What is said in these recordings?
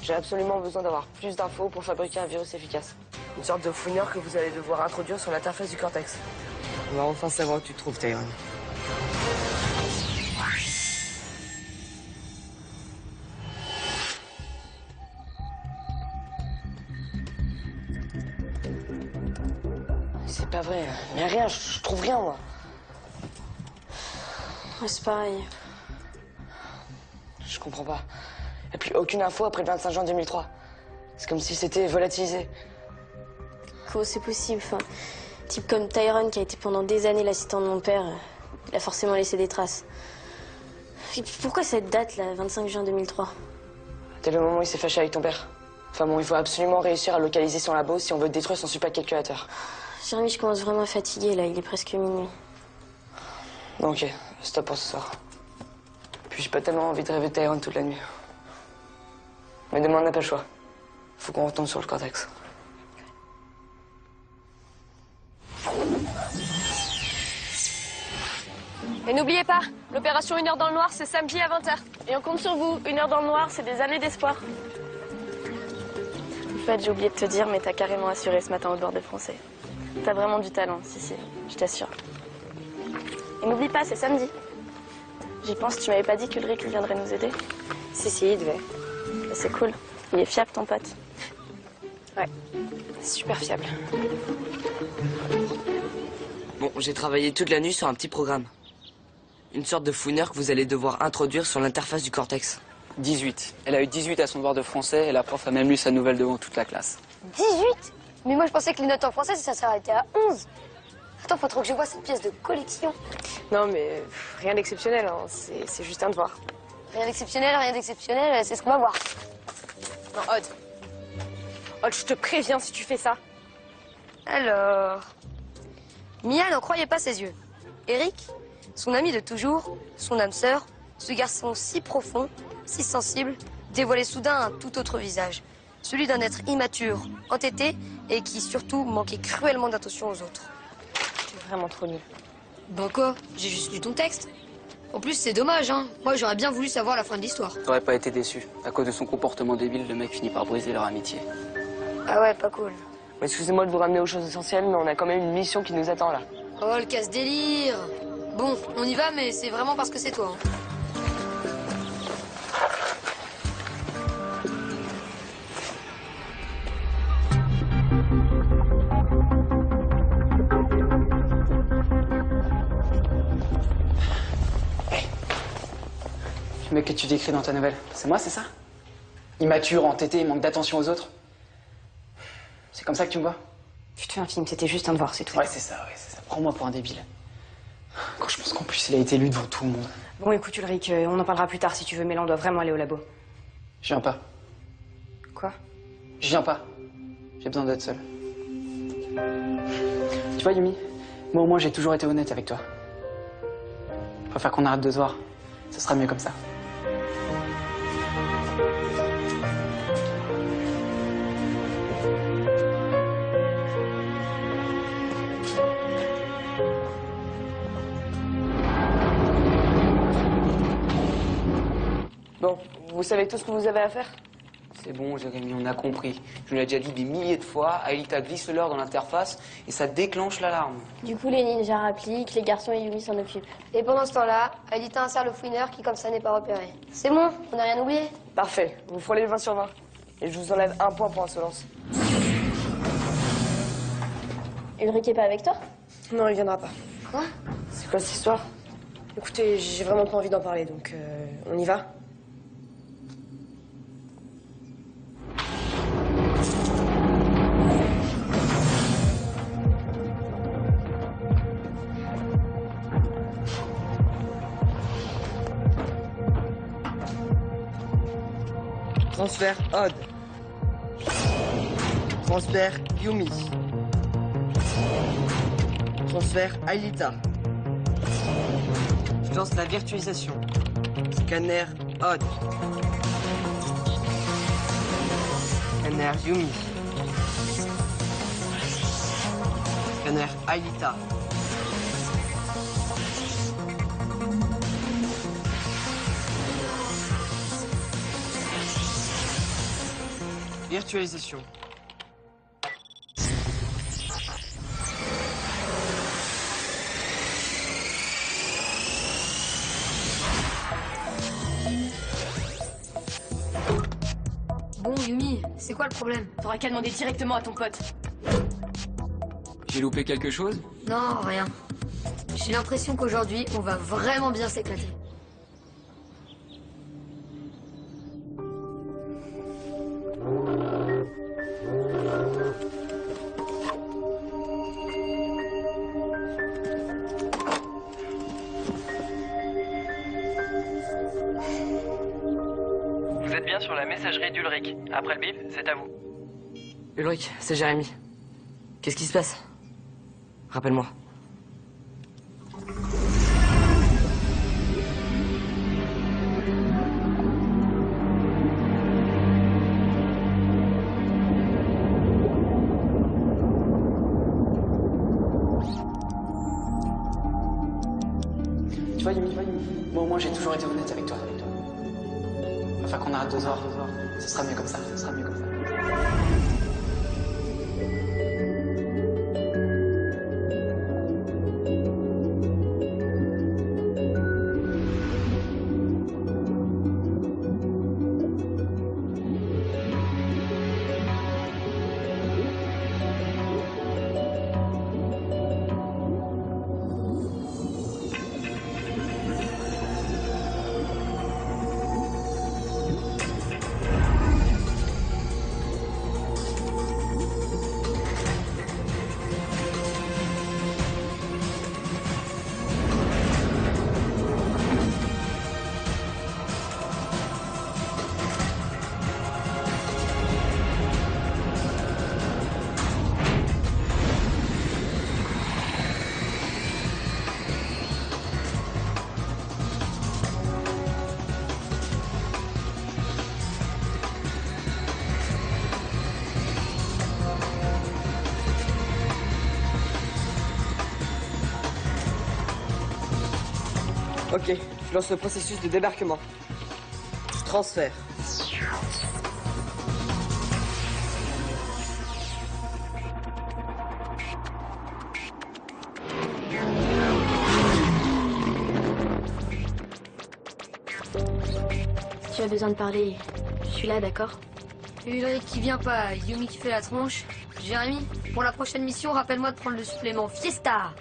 J'ai absolument besoin d'avoir plus d'infos pour fabriquer un virus efficace. Une sorte de fouineur que vous allez devoir introduire sur l'interface du cortex. On va enfin savoir où tu te trouves, Tyrone. C'est pas vrai. Mais rien, je trouve rien, moi. Ouais, c'est pareil. Je comprends pas. Et puis aucune info après le 25 juin 2003. C'est comme si c'était volatilisé. Quoi, c'est possible. Enfin, type comme Tyrone, qui a été pendant des années l'assistant de mon père, il a forcément laissé des traces. Et puis pourquoi cette date, là, 25 juin 2003? Dès le moment où il s'est fâché avec ton père. Enfin bon, il faut absolument réussir à localiser son labo si on veut détruire son supercalculateur. Jérémy, je commence vraiment à fatiguer, là. Il est presque minuit. Bon, ok. Stop pour ce soir. Puis j'ai pas tellement envie de rêver de Tyrone toute la nuit. Mais demain, on n'a pas le choix. Faut qu'on retombe sur le cortex. Et n'oubliez pas, l'opération 1 heure dans le noir, c'est samedi à 20h. Et on compte sur vous. 1 heure dans le noir, c'est des années d'espoir. En fait, j'ai oublié de te dire, mais t'as carrément assuré ce matin au bord des Français. T'as vraiment du talent, si, je t'assure. Et n'oublie pas, c'est samedi. J'y pense, tu m'avais pas dit qu'Ulrich viendrait nous aider? Si, il devait. Bah, c'est cool. Il est fiable, ton pote. Ouais, super fiable. Bon, j'ai travaillé toute la nuit sur un petit programme. Une sorte de fouineur que vous allez devoir introduire sur l'interface du cortex. 18. Elle a eu 18 à son devoir de français et la prof a même lu sa nouvelle devant toute la classe. 18? Mais moi je pensais que les notes en français ça s'arrêtait à 11. Attends, faut trop que je vois cette pièce de collection. Non, mais rien d'exceptionnel, hein. C'est juste un devoir. Rien d'exceptionnel, c'est ce qu'on va voir. Non, Odd. Odd, je te préviens si tu fais ça. Alors... Mia n'en croyait pas ses yeux. Eric, son ami de toujours, son âme sœur, ce garçon si profond, si sensible, dévoilait soudain un tout autre visage. Celui d'un être immature, entêté et qui surtout manquait cruellement d'attention aux autres. C'est vraiment trop nul. Bah quoi? J'ai juste lu ton texte. En plus, c'est dommage, hein. Moi, j'aurais bien voulu savoir la fin de l'histoire. T'aurais pas été déçu. À cause de son comportement débile, le mec finit par briser leur amitié. Ah ouais, pas cool. Excusez-moi de vous ramener aux choses essentielles, mais on a quand même une mission qui nous attend là. Oh, le casse-délire. Bon, on y va, mais c'est vraiment parce que c'est toi, hein. Le mec que tu décris dans ta nouvelle, c'est moi, c'est ça? Immature, entêté, manque d'attention aux autres. C'est comme ça que tu me vois? Je te fais un film, c'était juste un devoir, c'est tout. Ouais, c'est ça. Prends-moi pour un débile. Quand je pense qu'en plus, il a été lu devant tout le monde. Bon, écoute, Ulrich, on en parlera plus tard si tu veux, mais là, on doit vraiment aller au labo. Je viens pas. Quoi? Je viens pas. J'ai besoin d'être seul. Tu vois, Yumi, moi au moins, j'ai toujours été honnête avec toi. Je préfère qu'on arrête de se voir. Ce sera mieux comme ça. Bon, vous savez tout ce que vous avez à faire? C'est bon, Jérémy, on a compris. Je lui ai déjà dit des milliers de fois, Aelita glisse l'heure dans l'interface et ça déclenche l'alarme. Du coup, les ninjas rappliquent, les garçons et Yumi s'en occupent. Et pendant ce temps-là, Aelita insère le fouineur qui, comme ça, n'est pas repéré. C'est bon, on n'a rien oublié. Parfait, vous frôlez le 20 sur 20. Et je vous enlève 1 point pour insolence. Ulrich est pas avec toi? Non, il viendra pas. Quoi? C'est quoi cette histoire? Écoutez, j'ai vraiment pas envie d'en parler, donc on y va? Transfert Odd. Transfert Yumi. Transfert Aelita. Je lance la virtualisation. Scanner Odd. Scanner Yumi. Scanner Aelita. Virtualisation. Bon, Yumi, c'est quoi le problème? T'auras qu'à demander directement à ton pote. J'ai loupé quelque chose? Non, rien. J'ai l'impression qu'aujourd'hui, on va vraiment bien s'éclater. Vous êtes bien sur la messagerie d'Ulrich. Après le bip, c'est à vous. Ulrich, c'est Jérémy. Qu'est-ce qui se passe? Rappelle-moi. Tu vois, Yumi, moi au moins j'ai toujours été honnête avec toi. Enfin qu'on arrête de se voir. Ce sera mieux comme ça, ce sera mieux comme ça. Ok, je lance le processus de débarquement. Transfert. Si tu as besoin de parler, je suis là, d'accord? Ulrich qui vient pas, Yumi qui fait la tronche. Jérémy, pour la prochaine mission, rappelle-moi de prendre le supplément Fiesta.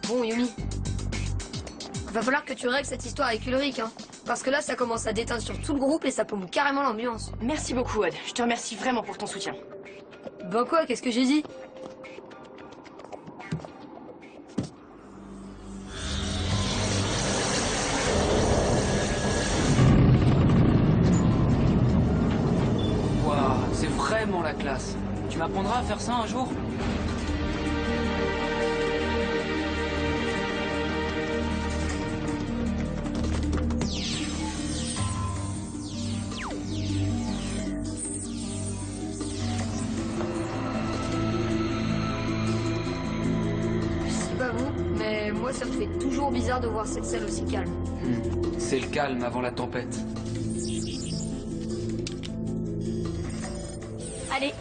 Bon, Yumi. Va falloir que tu règles cette histoire avec Ulrich, hein. Parce que là, ça commence à déteindre sur tout le groupe et ça paume carrément l'ambiance. Merci beaucoup, Odd. Je te remercie vraiment pour ton soutien. Ben quoi, qu'est-ce que j'ai dit? Waouh, c'est vraiment la classe. Tu m'apprendras à faire ça un jour? Mais moi, ça me fait toujours bizarre de voir cette salle aussi calme. C'est le calme avant la tempête. Allez,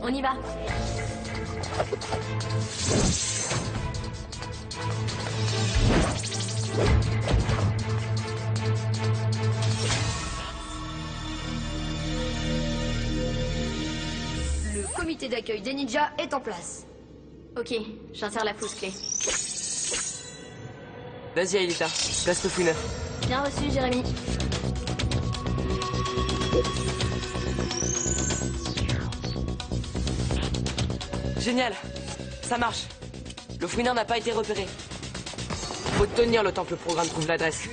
on y va. Le comité d'accueil des ninjas est en place. Ok, j'insère la fausse clé. Vas-y, Aelita, place le fouineur. Bien reçu, Jérémy. Génial, ça marche. Le fouineur n'a pas été repéré. Faut tenir le temps que le programme trouve l'adresse.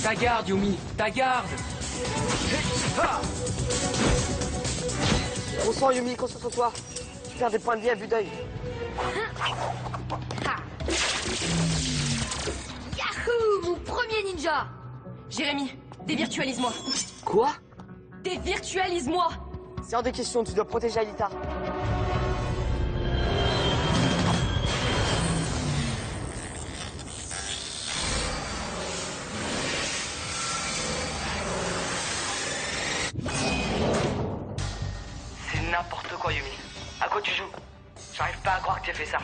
Ta garde, Yumi, ta garde! On sent Yumi, concentre-toi. Tu perds des points de vie à vue d'œil. Yahoo! Mon premier ninja! Jérémy, Dévirtualise-moi. Quoi? Dévirtualise-moi. C'est hors de question, tu dois protéger Alita. C'est n'importe quoi, Yumi. À quoi tu joues? J'arrive pas à croire que tu as fait ça.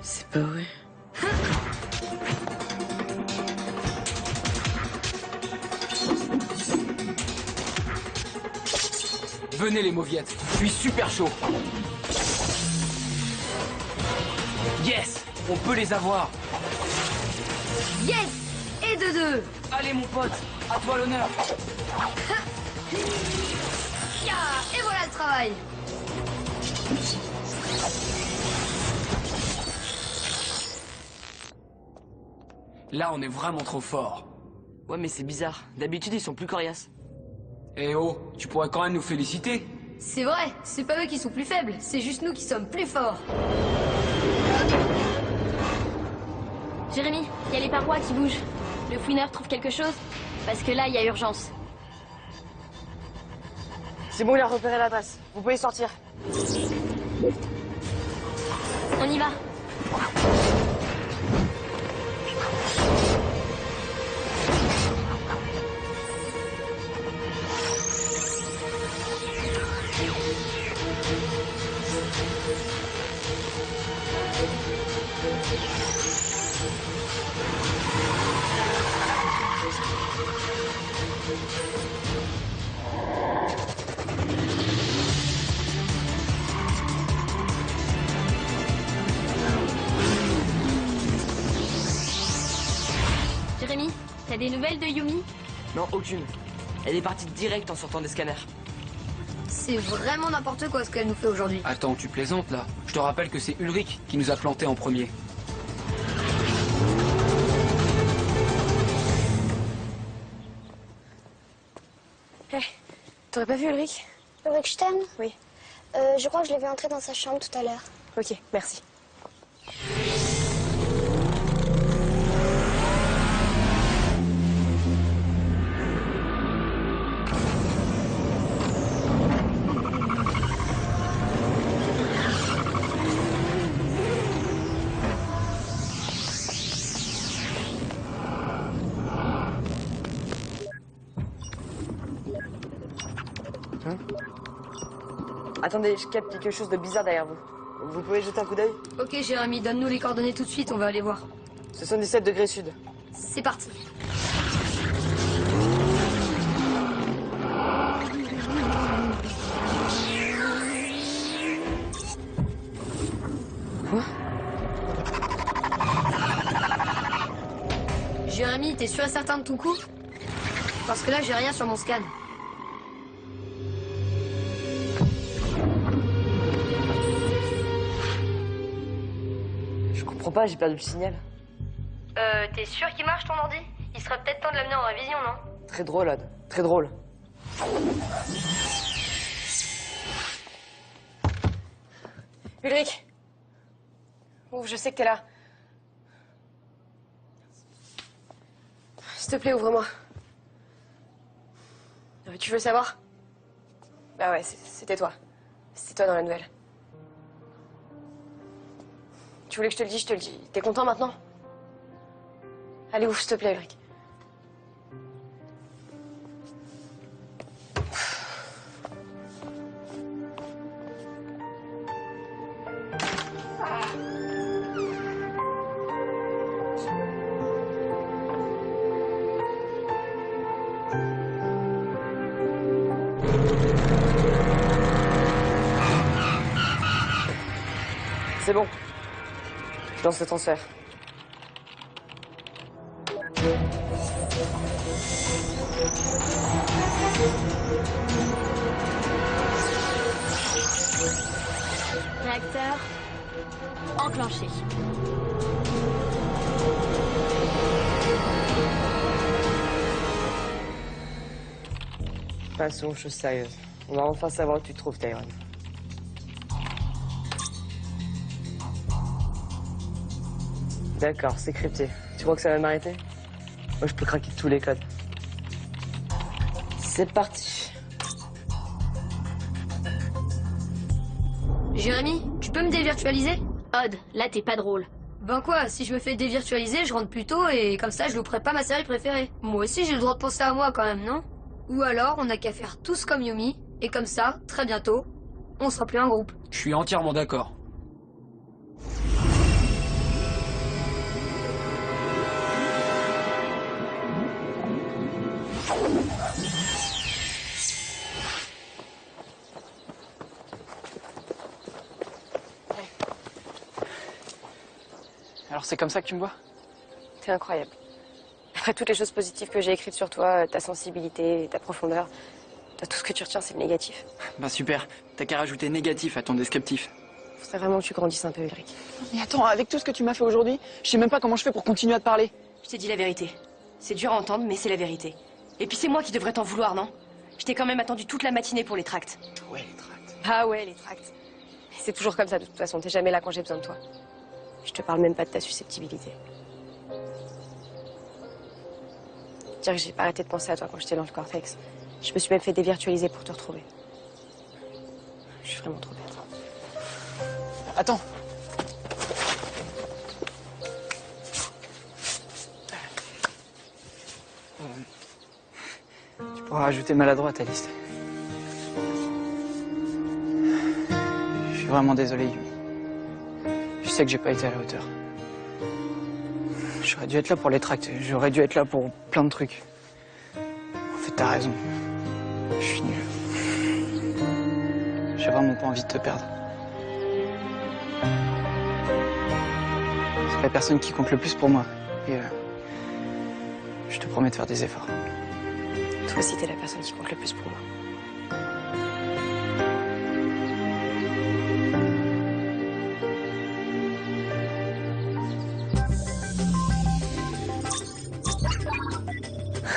C'est pas vrai. Venez les mauviettes, je suis super chaud. Yes, on peut les avoir. Yes. Et de deux. Allez mon pote, à toi l'honneur. Ya. Et voilà le travail. Là on est vraiment trop fort. Ouais, mais c'est bizarre. D'habitude, ils sont plus coriaces. Eh oh, tu pourrais quand même nous féliciter. C'est vrai, c'est pas eux qui sont plus faibles, c'est juste nous qui sommes plus forts. Jérémy, il y a les parois qui bougent. Le fouineur trouve quelque chose? Parce que là, il y a urgence. C'est bon, il a repéré l'adresse. Vous pouvez sortir. On y va. Jérémy, t'as des nouvelles de Yumi? Non, aucune. Elle est partie direct en sortant des scanners. C'est vraiment n'importe quoi ce qu'elle nous fait aujourd'hui. Attends, tu plaisantes là? Je te rappelle que c'est Ulrich qui nous a plantés en premier. T'aurais pas vu Ulrich? Ulrich Stern? Oui. Je crois que je l'ai vu entrer dans sa chambre tout à l'heure. Ok, merci. Attendez, je capte quelque chose de bizarre derrière vous. Vous pouvez jeter un coup d'œil? Ok Jérémy, donne-nous les coordonnées tout de suite, on va aller voir. 77 degrés sud. C'est parti. Jérémy, t'es sûr et certain de ton coup? Parce que là, j'ai rien sur mon scan. Je comprends pas, j'ai perdu le signal. T'es sûr qu'il marche ton ordi? Il serait peut-être temps de l'amener en révision, non? Très drôle, Ad. Très drôle. Ulrich. Ouf, je sais que t'es là. S'il te plaît, ouvre-moi. Tu veux savoir? Bah ouais, c'était toi. C'était toi dans la nouvelle. Tu voulais que je te le dise, je te le dis. T'es content maintenant? Allez, ouvre, s'il te plaît, Ulrich. C'est bon. Je lance le transfert. Réacteur enclenché. Passons aux choses sérieuses. On va enfin savoir où tu te trouves, Tyrone. D'accord, c'est crypté. Tu crois que ça va m'arrêter? Moi, je peux craquer tous les codes. C'est parti. Jérémy, tu peux me dévirtualiser? Odd, là t'es pas drôle. Ben quoi, si je me fais dévirtualiser, je rentre plus tôt et comme ça je louperai pas ma série préférée. Moi aussi j'ai le droit de penser à moi quand même, non? Ou alors on n'a qu'à faire tous comme Yumi, et comme ça, très bientôt, on sera plus un groupe. Je suis entièrement d'accord. Alors c'est comme ça que tu me vois? T'es incroyable. Après toutes les choses positives que j'ai écrites sur toi, ta sensibilité, ta profondeur, tout ce que tu retiens, c'est le négatif. Bah super, t'as qu'à rajouter négatif à ton descriptif. Faudrait vraiment que tu grandisses un peu, Ulrich. Mais attends, avec tout ce que tu m'as fait aujourd'hui, je sais même pas comment je fais pour continuer à te parler. Je t'ai dit la vérité. C'est dur à entendre, mais c'est la vérité. Et puis c'est moi qui devrais t'en vouloir, non? Je t'ai quand même attendu toute la matinée pour les tracts. Ouais, les tracts. Ah ouais, les tracts. C'est toujours comme ça, de toute façon. T'es jamais là quand j'ai besoin de toi. Je te parle même pas de ta susceptibilité. Dire que j'ai pas arrêté de penser à toi quand j'étais dans le cortex. Je me suis même fait dévirtualiser pour te retrouver. Je suis vraiment trop bête. Attends. Tu pourras rajouter maladroit à ta liste. Je suis vraiment désolé, Yumi. Je sais que j'ai pas été à la hauteur. J'aurais dû être là pour les tracts, j'aurais dû être là pour plein de trucs. En fait, t'as raison. Je suis nul. J'ai vraiment pas envie de te perdre. C'est la personne qui compte le plus pour moi. Et je te promets de faire des efforts. Toi aussi, t'es la personne qui compte le plus pour moi.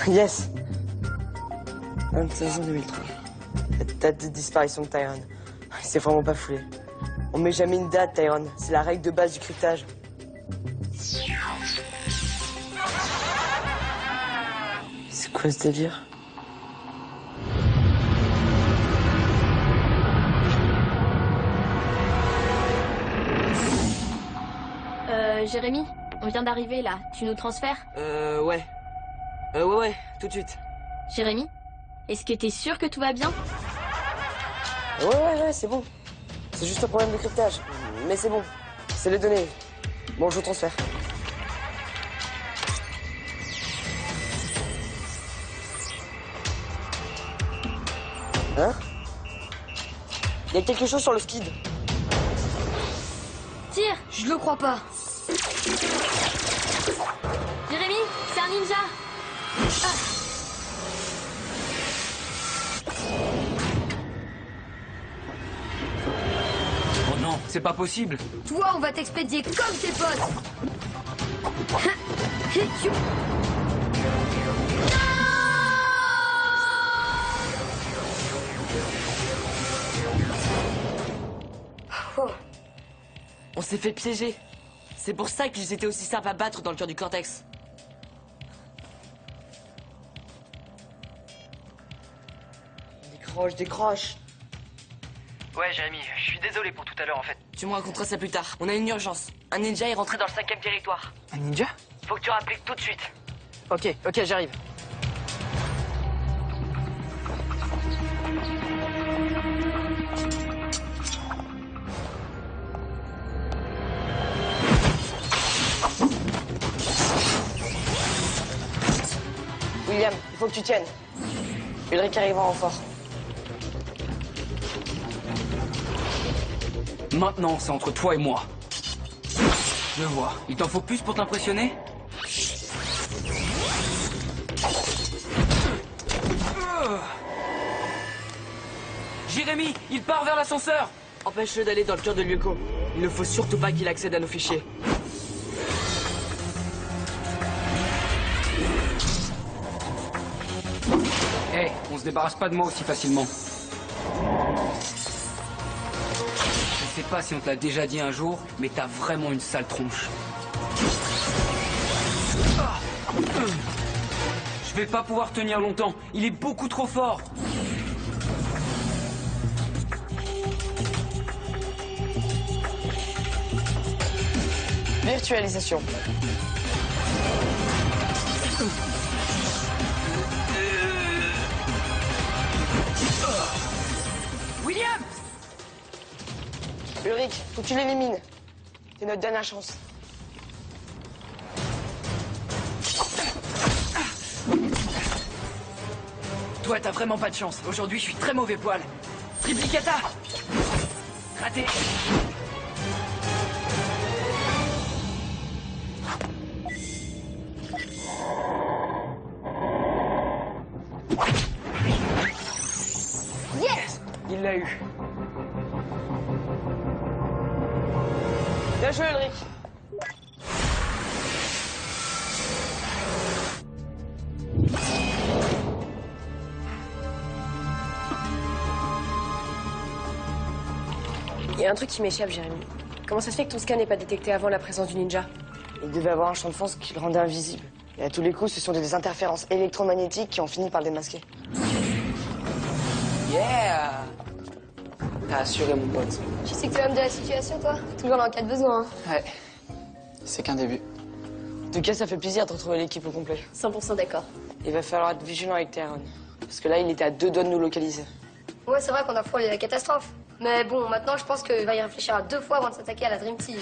Yes. 26 juin 2003. La date de disparition de Tyrone. C'est vraiment pas foulé. On met jamais une date, Tyrone. C'est la règle de base du cryptage. C'est quoi ce délire? Jérémy, on vient d'arriver là. Tu nous transfères? Ouais. Ouais, tout de suite. Jérémy, est-ce que t'es sûr que tout va bien? Ouais, c'est bon. C'est juste un problème de cryptage. Mais c'est bon. C'est les données. Bon, je vous transfère. Hein? Il y a quelque chose sur le skid. Tire! Je le crois pas. Jérémy, c'est un ninja! Oh non, c'est pas possible. Toi, on va t'expédier comme tes potes. On s'est fait piéger. C'est pour ça qu'ils étaient aussi simples à battre dans le cœur du cortex. Décroche. Ouais, Jérémy, je suis désolé pour tout à l'heure en fait. Tu me raconteras ça plus tard. On a une urgence. Un ninja est rentré dans le 5e territoire. Un ninja? Faut que tu rappliques tout de suite. Ok, j'arrive. William, il faut que tu tiennes. Ulrich arrivera en renfort. Maintenant, c'est entre toi et moi. Je vois. Il t'en faut plus pour t'impressionner? Jérémy, il part vers l'ascenseur! Empêche-le d'aller dans le cœur de Lyuko. Il ne faut surtout pas qu'il accède à nos fichiers. Hey, Hé, on se débarrasse pas de moi aussi facilement. Je sais pas si on te l'a déjà dit un jour, mais t'as vraiment une sale tronche. Je vais pas pouvoir tenir longtemps, il est beaucoup trop fort. Virtualisation. William! Ulrich, faut que tu l'élimines. C'est notre dernière chance. Toi, t'as vraiment pas de chance. Aujourd'hui, je suis très mauvais poil. Triplicata! Raté! Yes! Il l'a eu. Bien joué, Ulrich. Il y a un truc qui m'échappe, Jérémy. Comment ça se fait que ton scan n'est pas détecté avant la présence du ninja? Il devait avoir un champ de force qui le rendait invisible. Et à tous les coups, ce sont des interférences électromagnétiques qui ont fini par le démasquer. Yeah! T'as assuré, mon pote. Tu sais que tu es l'homme de la situation, toi? Toujours dans le cas de besoin. Hein. Ouais. C'est qu'un début. En tout cas, ça fait plaisir de retrouver l'équipe au complet. 100% d'accord. Il va falloir être vigilant avec Tyrone. Parce que là, il était à 2 doigts de nous localiser. Ouais, c'est vrai qu'on a frôlé la catastrophe. Mais bon, maintenant, je pense qu'il va y réfléchir à 2 fois avant de s'attaquer à la Dream Team.